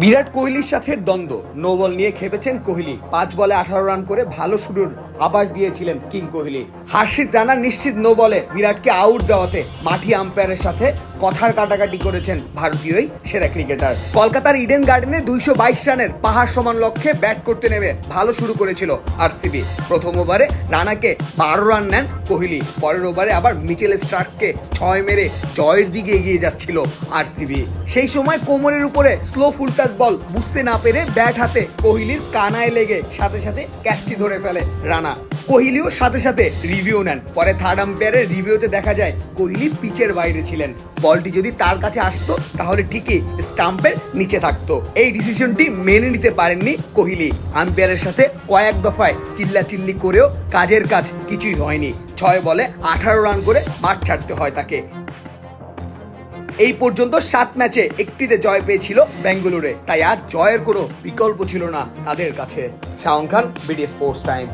বিরাট কোহলির সাথে দ্বন্দ্ব, নো বল নিয়ে খেপেছেন কোহলি। 5 বলে 18 রান করে ভালো শুরুর আভাস দিয়েছিলেন কিং কোহলি। হার্ষির রানা নিশ্চিত নো বলে বিরাটকে আউট দেওয়াতে মাঠি আম্পায়ারের সাথে কথার কাটাকাটি করেছেন ভারতীয়ই সেরা ক্রিকেটার। কলকাতার ইডেন গার্ডেনে 222 রানের পাহাড় সমান লক্ষ্যে ব্যাট করতে নেমে ভালো শুরু করেছিল আরসিবি। প্রথম ওভারে রানাকে 12 রান নেন কোহলি। পরের ওভারে আবার মিচেল স্টার্ককে 6 মেরে জয়ের দিকে এগিয়ে যাচ্ছিল আরসিবি। সেই সময় কোমরের উপরে স্লো ফুলটাস বল বুঝতে না পেরে ব্যাট হাতে কোহলির কানায় লেগে সাথে সাথে ক্যাচটি ধরে ফেলে রানা। কোহলিও সাথে সাথে রিভিউ নেন। পরে থার্ড আম্পায়ারের রিভিউতে দেখা যায় কোহলি পিচের বাইরে ছিলেন। বলটি যদি তার কাছে আসতো তাহলে ঠিকই স্টাম্পের নিচে থাকতো। এই ডিসিশনটি মেনে নিতে পারেননি কোহলি। আম্পায়ারের সাথে কয়েক দফায় চিল্লাচিল্লি করেও কাজের কাজ কিছুই হয়নি। 6 বলে 18 রান করে মাঠ ছাড়তে হয় তাকে। এই পর্যন্ত 7 ম্যাচে একটিতে জয় পেয়েছিল বেঙ্গালুরু, তাই আর জয়ের কোনো বিকল্প ছিল না তাদের কাছে। শাওন খান, বিডি স্পোর্টস টাইম।